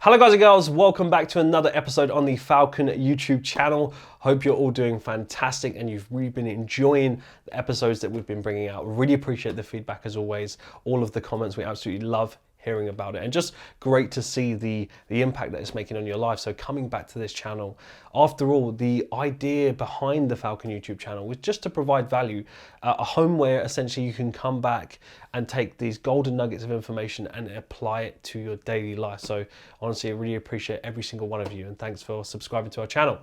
Hello guys and girls, welcome back to another episode on the Falcon YouTube channel. Hope you're all doing fantastic and you've really been enjoying the episodes that we've been bringing out. Really appreciate the feedback as always, all of the comments, we absolutely love hearing about it and just great to see the impact that it's making on your life. So coming back to this channel, after all, the idea behind the Falcon YouTube channel was just to provide value, a home where essentially you can come back and take these golden nuggets of information and apply it to your daily life. So honestly, I really appreciate every single one of you and thanks for subscribing to our channel.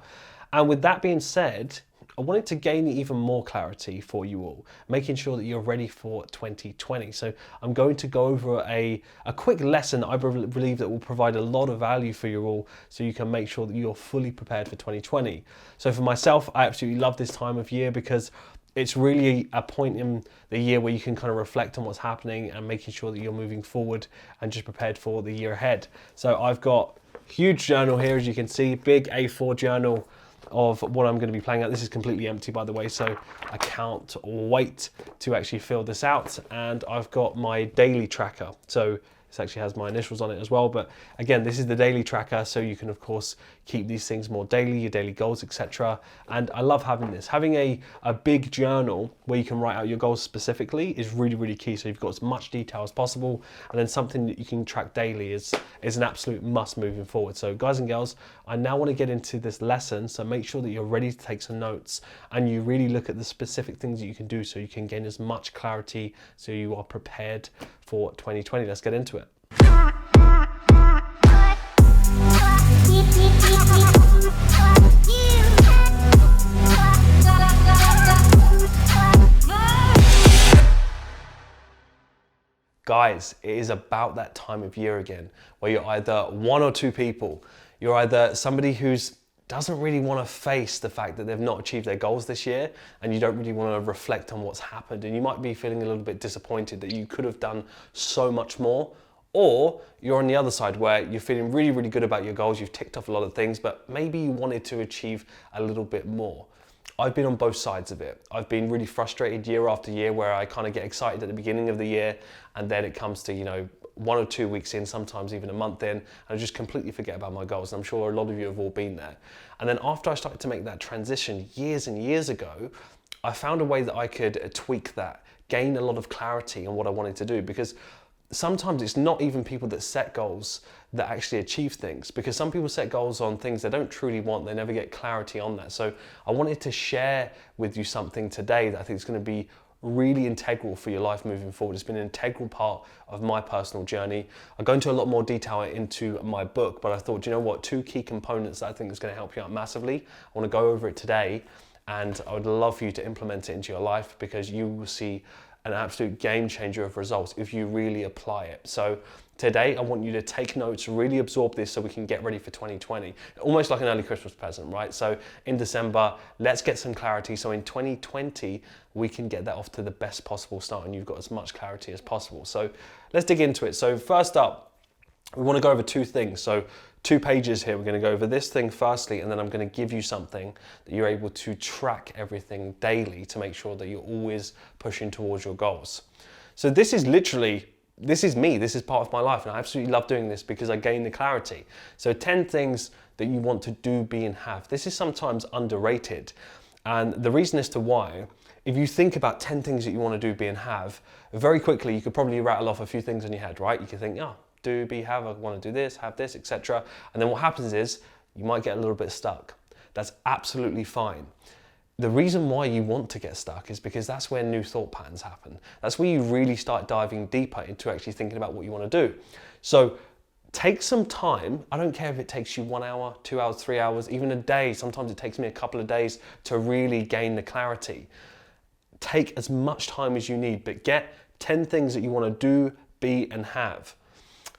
And with that being said, I wanted to gain even more clarity for you all, making sure that you're ready for 2020. So I'm going to go over a quick lesson I believe that will provide a lot of value for you all so you can make sure that you're fully prepared for 2020. So for myself, I absolutely love this time of year because it's really a point in the year where you can kind of reflect on what's happening and making sure that you're moving forward and just prepared for the year ahead. So I've got a huge journal here, as you can see, big A4 journal of what I'm going to be playing out. This is completely empty, by the way, so I can't wait to actually fill this out. And I've got my daily tracker. So this actually has my initials on it as well. But again, this is the daily tracker, so you can, of course, keep these things more daily, your daily goals, etc. And I love having this. Having a big journal where you can write out your goals specifically is really, really key. So you've got as much detail as possible. And then something that you can track daily is an absolute must moving forward. So guys and girls, I now want to get into this lesson. So make sure that you're ready to take some notes and you really look at the specific things that you can do so you can gain as much clarity so you are prepared for 2020. Let's get into it. Guys, it is about that time of year again where you're either one or two people. You're either somebody who's doesn't really want to face the fact that they've not achieved their goals this year and you don't really want to reflect on what's happened and you might be feeling a little bit disappointed that you could have done so much more. Or you're on the other side where you're feeling really, really good about your goals, you've ticked off a lot of things, but maybe you wanted to achieve a little bit more. I've been on both sides of it. I've been really frustrated year after year where I kind of get excited at the beginning of the year and then it comes to, 1 or 2 weeks in, sometimes even a month in, and I just completely forget about my goals. And I'm sure a lot of you have all been there. And then after I started to make that transition years and years ago, I found a way that I could tweak that, gain a lot of clarity on what I wanted to do, because sometimes it's not even people that set goals that actually achieve things, because some people set goals on things they don't truly want, they never get clarity on that. So I wanted to share with you something today that I think is going to be really integral for your life moving forward. It's been an integral part of my personal journey. I go into a lot more detail into my book, but I thought, you know what, 2 key components that I think is going to help you out massively. I want to go over it today and I would love for you to implement it into your life because you will see an absolute game changer of results if you really apply it. So today I want you to take notes, really absorb this so we can get ready for 2020. Almost like an early Christmas present, right? So in December, let's get some clarity. So in 2020, we can get that off to the best possible start and you've got as much clarity as possible. So let's dig into it. So first up, we want to go over 2 things. So 2 pages here. We're going to go over this thing firstly, and then I'm going to give you something that you're able to track everything daily to make sure that you're always pushing towards your goals. So this is literally, this is me. This is part of my life, and I absolutely love doing this because I gain the clarity. So 10 things that you want to do, be, and have. This is sometimes underrated. And the reason as to why, if you think about 10 things that you want to do, be, and have, very quickly you could probably rattle off a few things in your head, right? You could think, oh, do, be, have, I want to do this, have this, etc. And then what happens is you might get a little bit stuck. That's absolutely fine. The reason why you want to get stuck is because that's where new thought patterns happen. That's where you really start diving deeper into actually thinking about what you want to do. So take some time. I don't care if it takes you 1 hour, 2 hours, 3 hours, even a day. Sometimes it takes me a couple of days to really gain the clarity. Take as much time as you need, but get 10 things that you want to do, be, and have.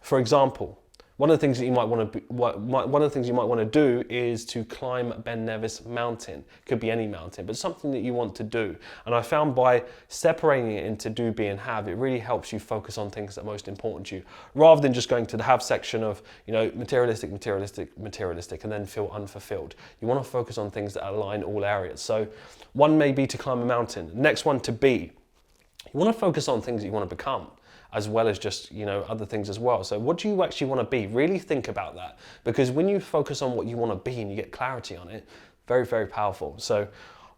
For example, one of the things that you might want to do is to climb Ben Nevis mountain. Could be any mountain, but something that you want to do. And I found by separating it into do, be, and have, it really helps you focus on things that are most important to you, rather than just going to the have section of, materialistic, and then feel unfulfilled. You want to focus on things that align all areas. So one may be to climb a mountain. Next one, to be. You want to focus on things that you want to become. as well as just, other things as well. So what do you actually want to be? Really think about that, because when you focus on what you want to be and you get clarity on it, very, very powerful. So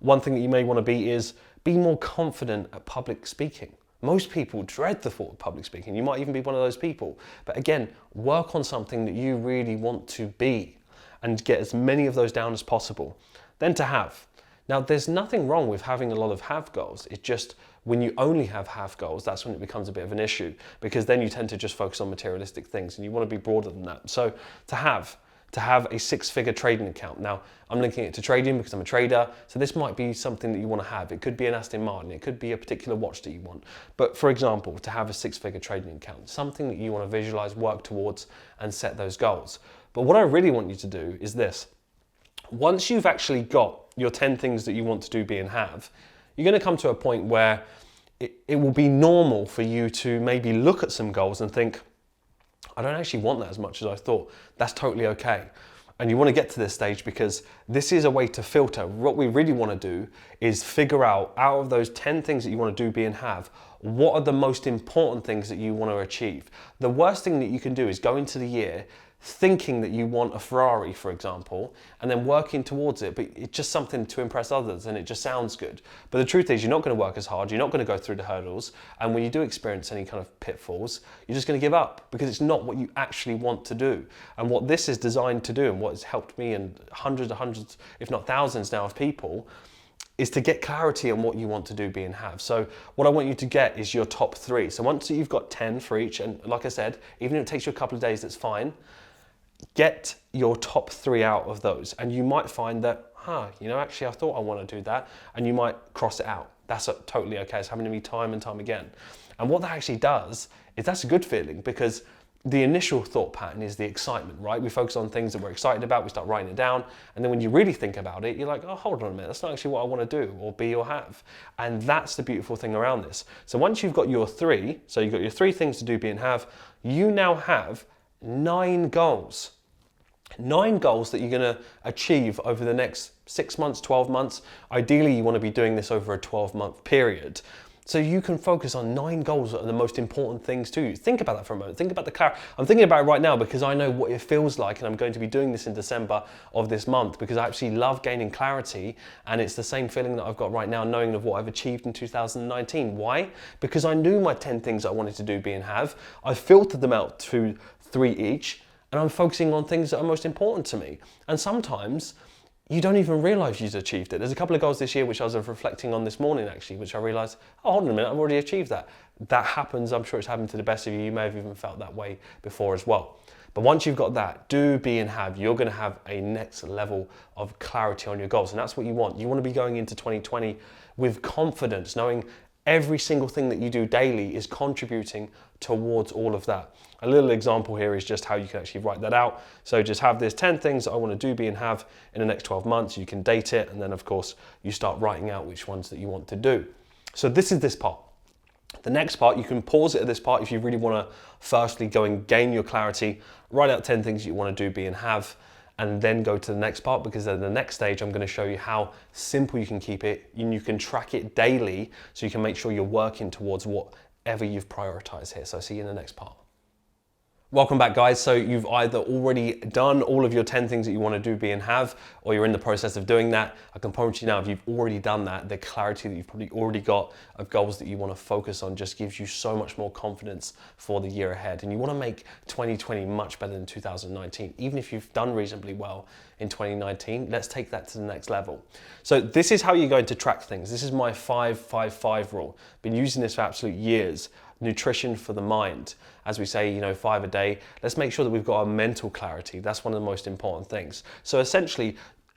one thing that you may want to be is be more confident at public speaking. Most people dread the thought of public speaking. You might even be one of those people. But again, work on something that you really want to be and get as many of those down as possible. Then to have. Now, there's nothing wrong with having a lot of have goals. It's just when you only have have goals, that's when it becomes a bit of an issue, because then you tend to just focus on materialistic things and you want to be broader than that. So to have a six-figure trading account. Now, I'm linking it to trading because I'm a trader, so this might be something that you want to have. It could be an Aston Martin, it could be a particular watch that you want. But for example, to have a six-figure trading account, something that you want to visualize, work towards, and set those goals. But what I really want you to do is this. Once you've actually got your 10 things that you want to do, be, and have, you're going to come to a point where it will be normal for you to maybe look at some goals and think, I don't actually want that as much as I thought. That's totally okay. And you want to get to this stage because this is a way to filter. What we really want to do is figure out of those 10 things that you want to do, be, and have, what are the most important things that you want to achieve. The worst thing that you can do is go into the year thinking that you want a Ferrari, for example, and then working towards it, but it's just something to impress others and it just sounds good. But the truth is you're not going to work as hard, you're not going to go through the hurdles, and when you do experience any kind of pitfalls, you're just going to give up because it's not what you actually want to do. And what this is designed to do, and what has helped me and hundreds, if not thousands now of people, is to get clarity on what you want to do, be, and have. So what I want you to get is your top 3. So once you've got 10 for each, and like I said, even if it takes you a couple of days, that's fine. Get your top 3 out of those, and you might find that, actually I thought I want to do that, and you might cross it out. That's totally okay. It's happened to me time and time again. And what that actually does is that's a good feeling, because the initial thought pattern is the excitement, right? We focus on things that we're excited about, we start writing it down, and then when you really think about it, you're like, oh, hold on a minute, that's not actually what I want to do, or be, or have. And that's the beautiful thing around this. So once you've got your 3, so you've got your 3 things to do, be, and have, you now have 9 goals. 9 goals that you're going to achieve over the next 6 months, 12 months. Ideally, you want to be doing this over a 12-month period. So you can focus on 9 goals that are the most important things to you. Think about that for a moment. Think about the clarity. I'm thinking about it right now because I know what it feels like, and I'm going to be doing this in December of this month because I actually love gaining clarity, and it's the same feeling that I've got right now knowing of what I've achieved in 2019. Why? Because I knew my 10 things I wanted to do, be, and have. I filtered them out to 3 each, and I'm focusing on things that are most important to me. And sometimes you don't even realize you've achieved it. There's a couple of goals this year which I was reflecting on this morning actually, which I realized, oh, hold on a minute, I've already achieved that. That happens, I'm sure it's happened to the best of you. You may have even felt that way before as well. But once you've got that, do, be, and have, you're gonna have a next level of clarity on your goals. And that's what you want. You wanna be going into 2020 with confidence, knowing every single thing that you do daily is contributing towards all of that. A little example here is just how you can actually write that out. So just have this 10 things that I want to do, be, and have in the next 12 months. You can date it, and then of course you start writing out which ones that you want to do. So this is this part. The next part, you can pause it at this part if you really want to firstly go and gain your clarity, write out 10 things you want to do, be, and have, and then go to the next part, because at the next stage I'm going to show you how simple you can keep it, and you can track it daily so you can make sure you're working towards whatever you've prioritized here. So I'll see you in the next part. Welcome back, guys. So you've either already done all of your 10 things that you want to do, be, and have, or you're in the process of doing that. I can promise you now, if you've already done that, the clarity that you've probably already got of goals that you want to focus on just gives you so much more confidence for the year ahead. And you want to make 2020 much better than 2019. Even if you've done reasonably well in 2019, let's take that to the next level. So this is how you're going to track things. This is my 5-5-5 rule. Been using this for absolute years. Nutrition for the mind. As we say, 5 a day. Let's make sure that we've got our mental clarity. That's one of the most important things. So essentially,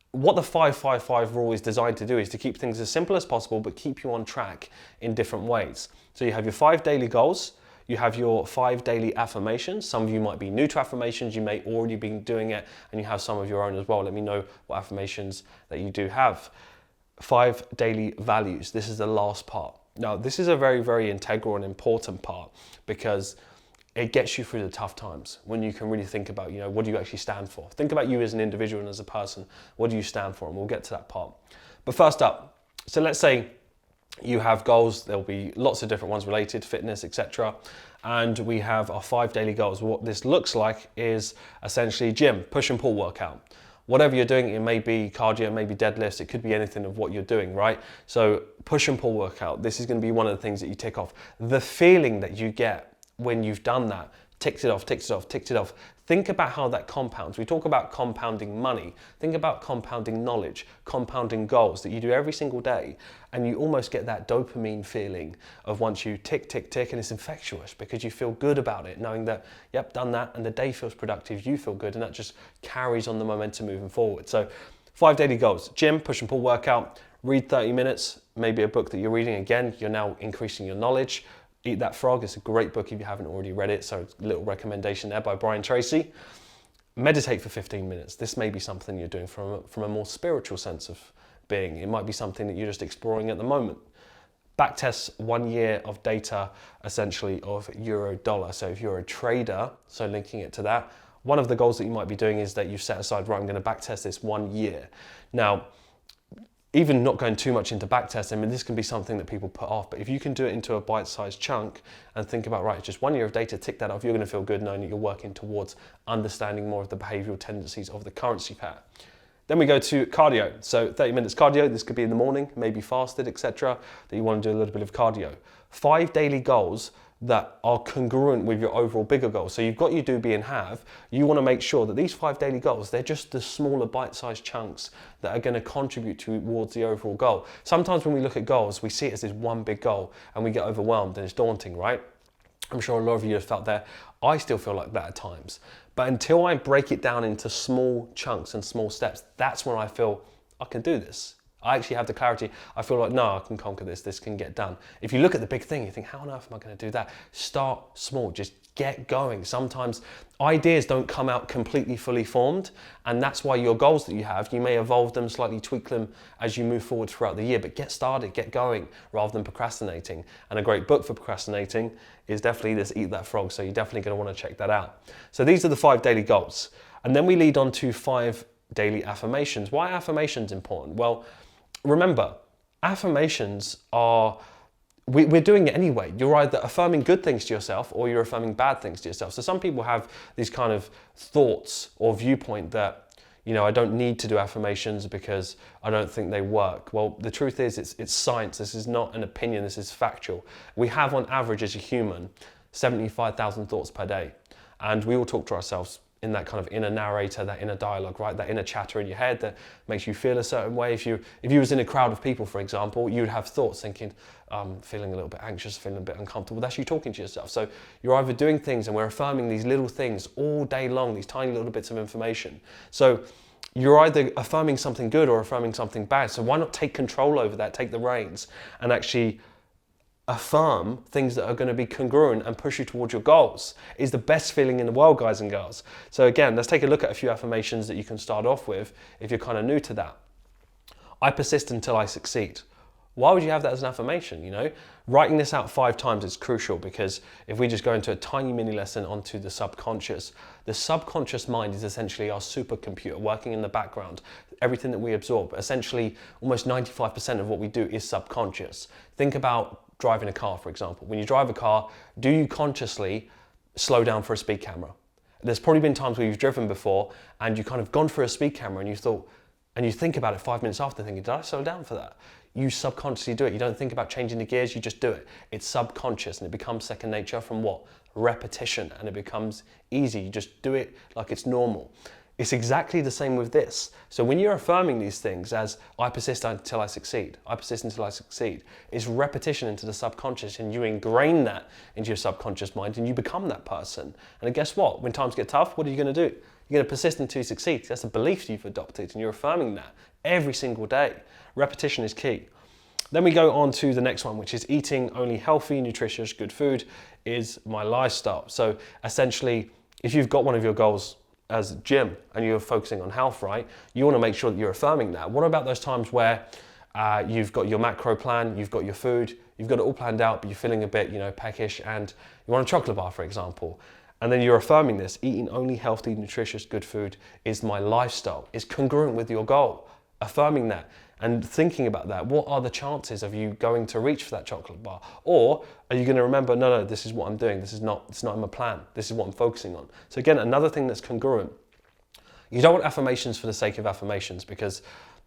what the 5-5-5 rule is designed to do is to keep things as simple as possible, but keep you on track in different ways. So you have your 5 daily goals. You have your 5 daily affirmations. Some of you might be new to affirmations. You may already be doing it, and you have some of your own as well. Let me know what affirmations that you do have. 5 daily values. This is the last part. Now, this is a very, very integral and important part because it gets you through the tough times when you can really think about, what do you actually stand for? Think about you as an individual and as a person. What do you stand for? And we'll get to that part. But first up, so let's say You have goals, there'll be lots of different ones related, fitness, etc. And we have our 5 daily goals. What this looks like is essentially gym, push and pull workout. Whatever you're doing, it may be cardio, it may be deadlifts, it could be anything of what you're doing, right? So push and pull workout, this is gonna be one of the things that you tick off. The feeling that you get when you've done that, ticks it off, ticks it off, ticks it off. Think about how that compounds. We talk about compounding money. Think about compounding knowledge, compounding goals that you do every single day. And you almost get that dopamine feeling of once you tick, tick, tick, and it's infectious because you feel good about it, knowing that, yep, done that, and the day feels productive, you feel good, and that just carries on the momentum moving forward. So 5 daily goals: gym, push and pull workout, read 30 minutes, maybe a book that you're reading. Again, you're now increasing your knowledge. Eat That Frog, it's a great book if you haven't already read it, so a little recommendation there by Brian Tracy. Meditate for 15 minutes. This may be something you're doing from a more spiritual sense of being. It might be something that you're just exploring at the moment. Backtest 1 year of data, essentially, of euro dollar. So if you're a trader, so linking it to that, one of the goals that you might be doing is that you've set aside, right, I'm going to backtest this 1 year. Now, even not going too much into backtesting, I mean, this can be something that people put off, but if you can do it into a bite-sized chunk and think about, right, just 1 year of data, tick that off, you're gonna feel good knowing that you're working towards understanding more of the behavioral tendencies of the currency pair. Then we go to cardio. So 30 minutes cardio, this could be in the morning, maybe fasted, etc., that you wanna do a little bit of cardio. 5 daily goals that are congruent with your overall bigger goals. So you've got your do, be, and have. You want to make sure that these 5 daily goals, they're just the smaller bite-sized chunks that are going to contribute towards the overall goal. Sometimes when we look at goals, we see it as this one big goal and we get overwhelmed and it's daunting, right? I'm sure a lot of you have felt that. I still feel like that at times. But until I break it down into small chunks and small steps, that's when I feel I can do this. I actually have the clarity. I feel like, no, I can conquer this. This can get done. If you look at the big thing, you think, how on earth am I going to do that? Start small. Just get going. Sometimes ideas don't come out completely fully formed, and that's why your goals that you have, you may evolve them, slightly tweak them as you move forward throughout the year, but get started, get going, rather than procrastinating. And a great book for procrastinating is definitely this Eat That Frog, so you're definitely going to want to check that out. So these are the 5 daily goals. And then we lead on to 5 daily affirmations. Why are affirmations important? Well, remember, affirmations are, we're doing it anyway. You're either affirming good things to yourself or you're affirming bad things to yourself. So some people have these kind of thoughts or viewpoint that, you know, I don't need to do affirmations because I don't think they work. Well, the truth is it's science. This is not an opinion. This is factual. We have on average as a human 75,000 thoughts per day. And we all talk to ourselves in that kind of inner narrator, that inner dialogue, right? That inner chatter in your head that makes you feel a certain way. If you was in a crowd of people, for example, you'd have thoughts thinking, I'm feeling a little bit anxious, feeling a bit uncomfortable. That's you talking to yourself. So you're either doing things, and we're affirming these little things all day long, these tiny little bits of information. So you're either affirming something good or affirming something bad. So why not take control over that, take the reins, and actually affirm things that are going to be congruent and push you towards your goals. Is the best feeling in the world, guys and girls. So again, let's take a look at a few affirmations that you can start off with if you're kind of new to that. I persist until I succeed. Why would you have that as an affirmation, you know? Writing this out 5 times is crucial, because if we just go into a tiny mini lesson onto the subconscious mind is essentially our supercomputer working in the background. Everything that we absorb, essentially almost 95% of what we do is subconscious. Think about driving a car, for example. When you drive a car, do you consciously slow down for a speed camera? There's probably been times where you've driven before and you've kind of gone for a speed camera and you thought, and you think about it 5 minutes after thinking, did I slow down for that? You subconsciously do it. You don't think about changing the gears, you just do it. It's subconscious and it becomes second nature from what? Repetition, and it becomes easy. You just do it like it's normal. It's exactly the same with this. So when you're affirming these things as, I persist until I succeed, I persist until I succeed, it's repetition into the subconscious, and you ingrain that into your subconscious mind and you become that person. And guess what? When times get tough, what are you going to do? You're going to persist until you succeed. That's a belief you've adopted and you're affirming that every single day. Repetition is key. Then we go on to the next one, which is eating only healthy, nutritious, good food is my lifestyle. So essentially, if you've got one of your goals as gym and you're focusing on health, right, you want to make sure that you're affirming that. What about those times where you've got your macro plan, you've got your food, you've got it all planned out, but you're feeling a bit, peckish, and you want a chocolate bar, for example, and then you're affirming this, eating only healthy, nutritious, good food is my lifestyle, is congruent with your goal, affirming that. And thinking about that, what are the chances of you going to reach for that chocolate bar? Or are you going to remember, no, this is what I'm doing. It's not in my plan. This is what I'm focusing on. So again, another thing that's congruent. You don't want affirmations for the sake of affirmations, because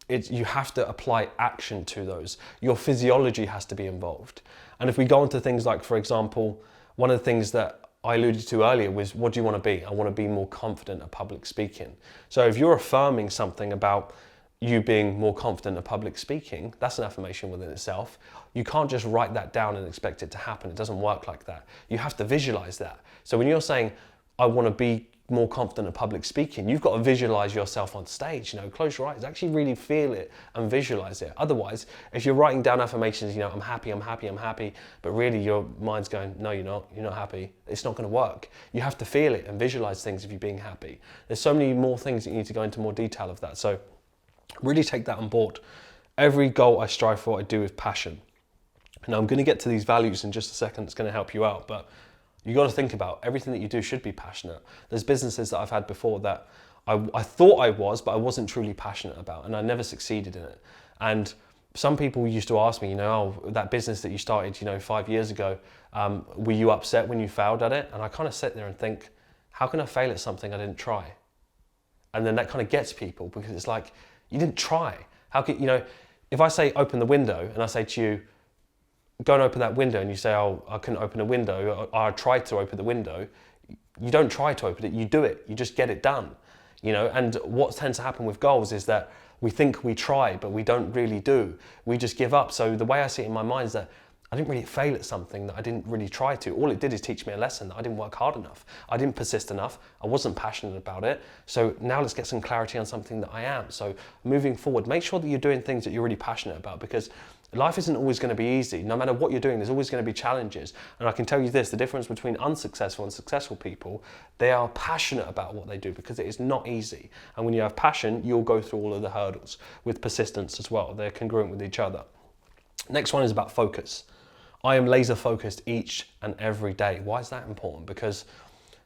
you have to apply action to those. Your physiology has to be involved. And if we go into things like, for example, one of the things that I alluded to earlier was, what do you want to be? I want to be more confident at public speaking. So if you're affirming something about you being more confident at public speaking, that's an affirmation within itself. You can't just write that down and expect it to happen. It doesn't work like that. You have to visualize that. So when you're saying, I want to be more confident at public speaking, you've got to visualize yourself on stage. Close your eyes, actually really feel it and visualize it. Otherwise, if you're writing down affirmations, I'm happy, but really your mind's going, no, you're not happy. It's not going to work. You have to feel it and visualize things if you're being happy. There's so many more things that you need to go into more detail of that. So really take that on board. Every goal I strive for, I do with passion. Now I'm going to get to these values in just a second. It's going to help you out, but you got to think about everything that you do should be passionate. There's businesses that I've had before that I thought I was, but I wasn't truly passionate about, and I never succeeded in it. And some people used to ask me, that business that you started, 5 years ago, were you upset when you failed at it? And I kind of sit there and think, how can I fail at something I didn't try? And then that kind of gets people, because it's like, you didn't try. How could, if I say open the window and I say to you, go and open that window, and you say, oh, I couldn't open a window, or I tried to open the window, you don't try to open it, you do it, you just get it done. And what tends to happen with goals is that we think we try, but we don't really do. We just give up. So the way I see it in my mind is that I didn't really fail at something that I didn't really try to. All it did is teach me a lesson that I didn't work hard enough. I didn't persist enough. I wasn't passionate about it. So now let's get some clarity on something that I am. So moving forward, make sure that you're doing things that you're really passionate about, because life isn't always going to be easy. No matter what you're doing, there's always going to be challenges. And I can tell you this, the difference between unsuccessful and successful people, they are passionate about what they do, because it is not easy. And when you have passion, you'll go through all of the hurdles with persistence as well. They're congruent with each other. Next one is about focus. I am laser focused each and every day. Why is that important? Because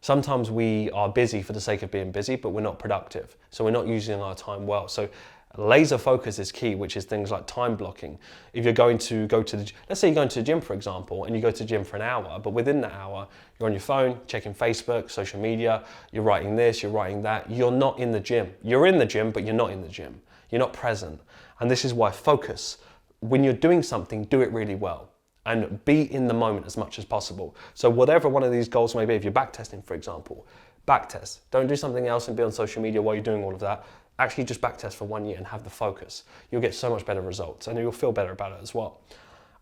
sometimes we are busy for the sake of being busy, but we're not productive. So we're not using our time well. So laser focus is key, which is things like time blocking. If you're going to go to let's say you're going to the gym, for example, and you go to the gym for an hour, but within that hour, you're on your phone, checking Facebook, social media, you're writing this, you're writing that, you're not in the gym. You're in the gym, but you're not in the gym. You're not present. And this is why focus. When you're doing something, do it really well. And be in the moment as much as possible. So whatever one of these goals may be, if you're backtesting, for example, backtest. Don't do something else and be on social media while you're doing all of that. Actually just backtest for 1 year and have the focus. You'll get so much better results, and you'll feel better about it as well.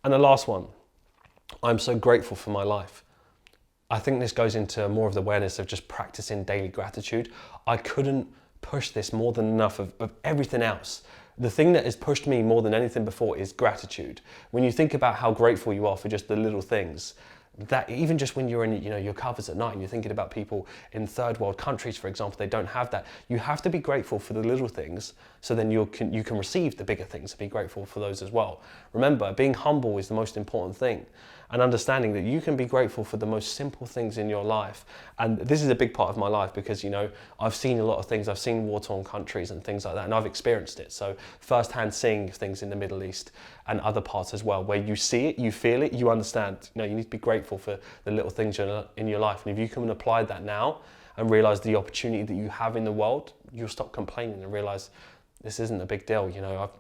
And the last one, I'm so grateful for my life. I think this goes into more of the awareness of just practicing daily gratitude. I couldn't push this more than enough of everything else. The thing that has pushed me more than anything before is gratitude. When you think about how grateful you are for just the little things, that even just when you're in your covers at night and you're thinking about people in third world countries, for example, they don't have that. You have to be grateful for the little things, so then you can receive the bigger things and be grateful for those as well. Remember, being humble is the most important thing, and understanding that you can be grateful for the most simple things in your life. And this is a big part of my life, because I've seen a lot of things. I've seen war-torn countries and things like that, and I've experienced it. So firsthand seeing things in the Middle East and other parts as well, where you see it, you feel it, you understand. You need to be grateful for the little things in your life. And if you can apply that now and realize the opportunity that you have in the world, you'll stop complaining and realize this isn't a big deal.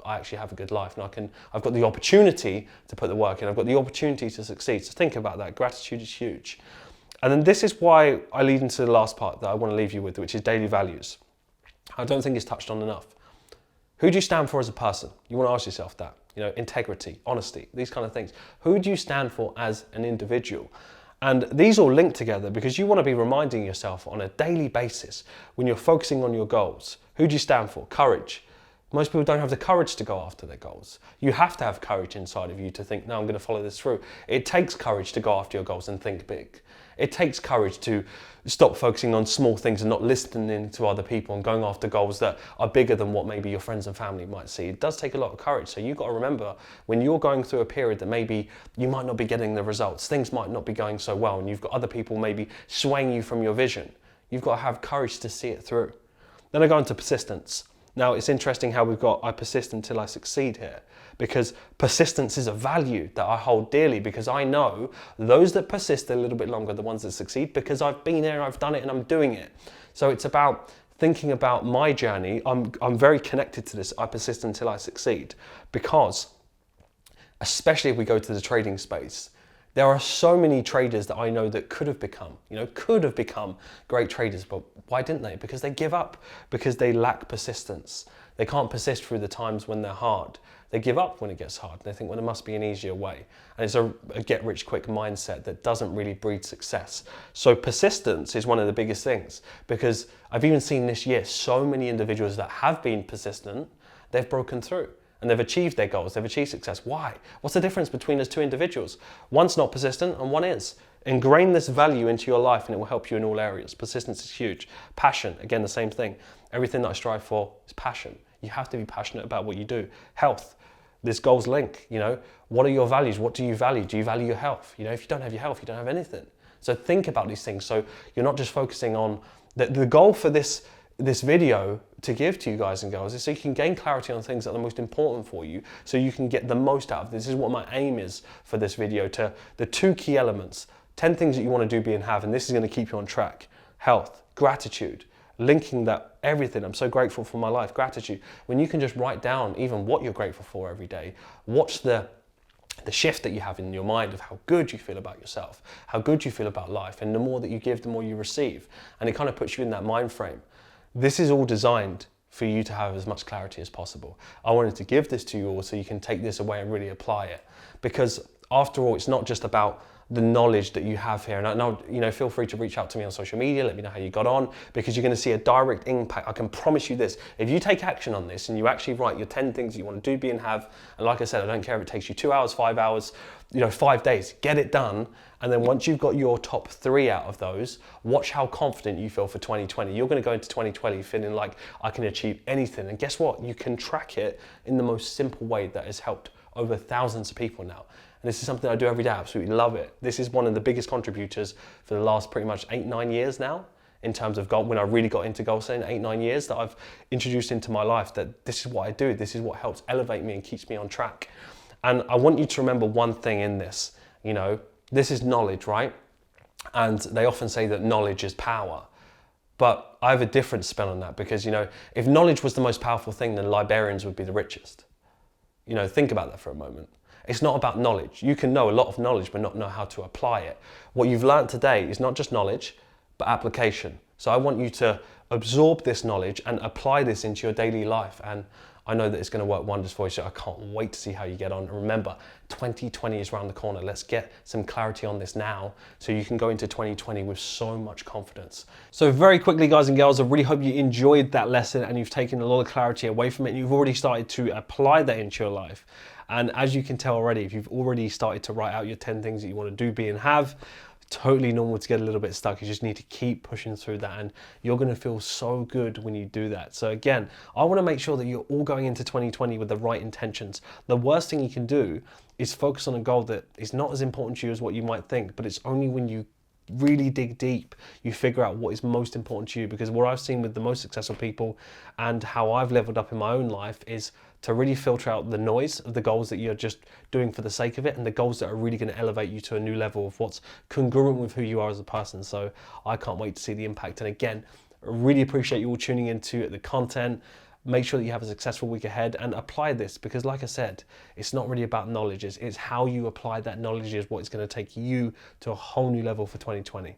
I actually have a good life, and I've got the opportunity to put the work in. I've got the opportunity to succeed. So think about that. Gratitude is huge. And then this is why I lead into the last part that I want to leave you with, which is daily values. I don't think it's touched on enough. Who do you stand for as a person? You want to ask yourself that. Integrity, honesty, these kind of things. Who do you stand for as an individual? And these all link together, because you want to be reminding yourself on a daily basis when you're focusing on your goals. Who do you stand for? Courage. Most people don't have the courage to go after their goals. You have to have courage inside of you to think, no, I'm going to follow this through. It takes courage to go after your goals and think big. It takes courage to stop focusing on small things and not listening to other people and going after goals that are bigger than what maybe your friends and family might see. It does take a lot of courage. So you've got to remember, when you're going through a period that maybe you might not be getting the results, things might not be going so well, and you've got other people maybe swaying you from your vision, you've got to have courage to see it through. Then I go into persistence. Now, it's interesting how we've got I persist until I succeed here, because persistence is a value that I hold dearly, because I know those that persist a little bit longer are the ones that succeed, because I've been there, I've done it, and I'm doing it. So it's about thinking about my journey. I'm very connected to this I persist until I succeed, because especially if we go to the trading space, there are so many traders that I know that could have become great traders, but why didn't they? Because they give up, because they lack persistence. They can't persist through the times when they're hard. They give up when it gets hard. They think, well, there must be an easier way. And it's a get-rich-quick mindset that doesn't really breed success. So persistence is one of the biggest things, because I've even seen this year so many individuals that have been persistent, they've broken through. And they've achieved their goals, they've achieved success. Why? What's the difference between those two individuals? One's not persistent and one is. Ingrain this value into your life and it will help you in all areas. Persistence is huge. Passion, again, the same thing. Everything that I strive for is passion. You have to be passionate about what you do. Health, this goals link, what are your values? What do you value? Do you value your health? If you don't have your health, you don't have anything. So think about these things. So you're not just focusing on, the goal for this video to give to you guys and girls is so you can gain clarity on things that are the most important for you, so you can get the most out of this. This is what my aim is for this video, to the 2 key elements, 10 things that you want to do, be, and have, and this is going to keep you on track. Health, gratitude, linking that everything. I'm so grateful for my life, gratitude. When you can just write down even what you're grateful for every day, watch the shift that you have in your mind of how good you feel about yourself, how good you feel about life, and the more that you give, the more you receive, and it kind of puts you in that mind frame. This is all designed for you to have as much clarity as possible. I wanted to give this to you all so you can take this away and really apply it. Because after all, it's not just about the knowledge that you have here. And now, feel free to reach out to me on social media, let me know how you got on, because you're going to see a direct impact. I can promise you this. If you take action on this and you actually write your 10 things you want to do, be, and have, and like I said, I don't care if it takes you 2 hours, 5 hours, 5 days, get it done. And then once you've got your top 3 out of those, watch how confident you feel for 2020. You're going to go into 2020 feeling like I can achieve anything. And guess what? You can track it in the most simple way that has helped over thousands of people now. And this is something I do every day. I absolutely love it. This is one of the biggest contributors for the last pretty much 8-9 years now, in terms of goal, when I really got into goal setting, 8-9 years that I've introduced into my life, that this is what I do. This is what helps elevate me and keeps me on track. And I want you to remember one thing in this, this is knowledge, right? And they often say that knowledge is power. But I have a different spin on that, because, if knowledge was the most powerful thing, then librarians would be the richest. Think about that for a moment. It's not about knowledge. You can know a lot of knowledge, but not know how to apply it. What you've learned today is not just knowledge, but application. So I want you to absorb this knowledge and apply this into your daily life. And I know that it's going to work wonders for you, so I can't wait to see how you get on. And remember, 2020 is around the corner. Let's get some clarity on this now, so you can go into 2020 with so much confidence. So very quickly, guys and girls, I really hope you enjoyed that lesson and you've taken a lot of clarity away from it, and you've already started to apply that into your life. And as you can tell already, if you've already started to write out your 10 things that you want to do, be, and have, totally normal to get a little bit stuck. You just need to keep pushing through that, and you're going to feel so good when you do that. So again, I want to make sure that you're all going into 2020 with the right intentions. The worst thing you can do is focus on a goal that is not as important to you as what you might think, but it's only when you really dig deep, you figure out what is most important to you. Because what I've seen with the most successful people and how I've leveled up in my own life is to really filter out the noise of the goals that you're just doing for the sake of it, and the goals that are really going to elevate you to a new level of what's congruent with who you are as a person. So I can't wait to see the impact. And again, I really appreciate you all tuning into the content. Make sure that you have a successful week ahead and apply this, because like I said, it's not really about knowledge. It's how you apply that knowledge is what is going to take you to a whole new level for 2020.